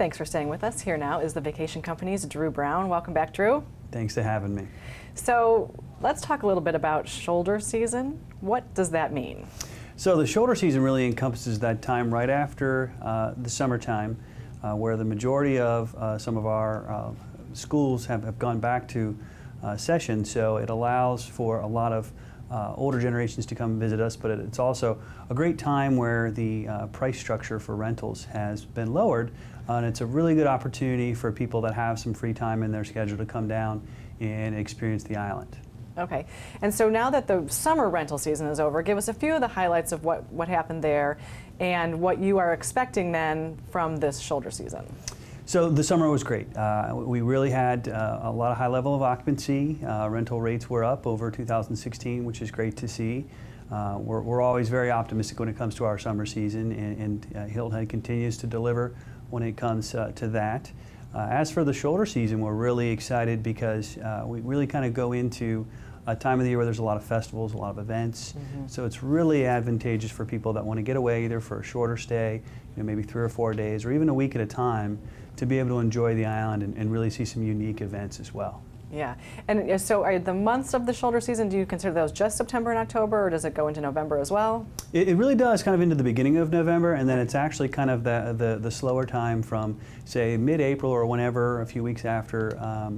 Thanks for staying with us. Here now is the Vacation Company's Drew Brown. Welcome back, Drew. Thanks for having me. So let's talk a little bit about shoulder season. What does that mean? So the shoulder season really encompasses that time right after the summertime, where the majority of some of our schools have gone back to session. So it allows for a lot of older generations to come and visit us, but it's also a great time where the price structure for rentals has been lowered, and it's a really good opportunity for people that have some free time in their schedule to come down and experience the island. Okay, and so now that the summer rental season is over, give us a few of the highlights of what happened there and what you are expecting then from this shoulder season. So the summer was great. We really had a lot of high level of occupancy. Rental rates were up over 2016, which is great to see. We're always very optimistic when it comes to our summer season, and Hilton continues to deliver when it comes to that. As for the shoulder season, we're really excited because we really kind of go into a time of the year where there's a lot of festivals, a lot of events. So it's really advantageous for people that want to get away either for a shorter stay, maybe 3 or 4 days, or even a week at a time, to be able to enjoy the island and really see some unique events as well. Yeah, and so are the months of the shoulder season, do you consider those just September and October, or does it go into November as well? It really does, kind of into the beginning of November, and then it's actually kind of the slower time from, say, mid-April or whenever, a few weeks after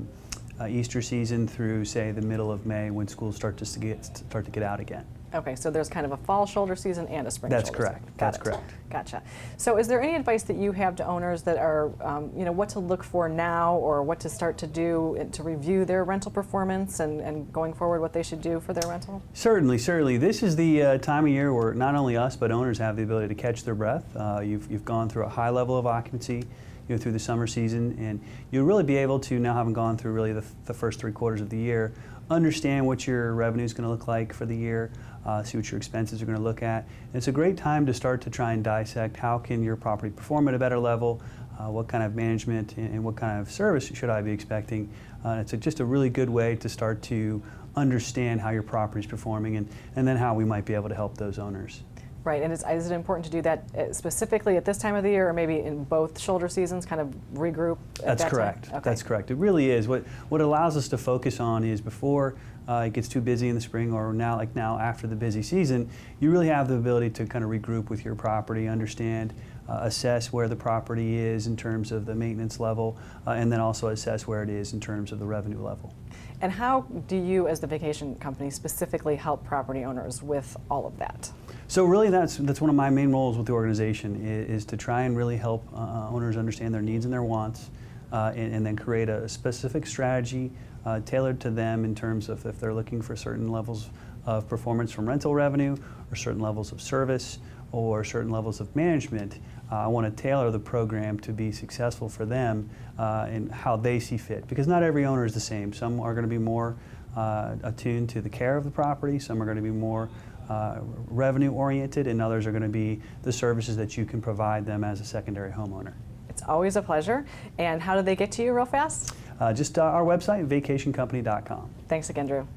Easter season through, say, the middle of May when schools start to get out again. Okay, so there's kind of a fall shoulder season and a spring shoulder season. That's correct. Gotcha. So is there any advice that you have to owners that are, what to look for now or what to start to do to review their rental performance and going forward what they should do for their rental? Certainly. This is the time of year where not only us but owners have the ability to catch their breath. You've gone through a high level of occupancy through the summer season, and you'll really be able to, now having gone through really the first 3 quarters of the year, understand what your revenue is going to look like for the year, see what your expenses are going to look at. And it's a great time to start to try and dissect how can your property perform at a better level, what kind of management and what kind of service should I be expecting. It's just a really good way to start to understand how your property is performing and then how we might be able to help those owners. Right, and is it important to do that specifically at this time of the year or maybe in both shoulder seasons, kind of regroup at that correct. time? Okay. That's correct. It really is. What it allows us to focus on is before it gets too busy in the spring or now after the busy season, you really have the ability to kind of regroup with your property, understand, assess where the property is in terms of the maintenance level, and then also assess where it is in terms of the revenue level. And how do you as the vacation company specifically help property owners with all of that? So really that's one of my main roles with the organization is to try and really help owners understand their needs and their wants and then create a specific strategy tailored to them in terms of if they're looking for certain levels of performance from rental revenue or certain levels of service or certain levels of management. I want to tailor the program to be successful for them and how they see fit, because not every owner is the same. Some are going to be more attuned to the care of the property, some are going to be more revenue oriented, and others are going to be the services that you can provide them as a secondary homeowner. It's always a pleasure. And how do they get to you real fast? Just our website, vacationcompany.com. Thanks again, Drew.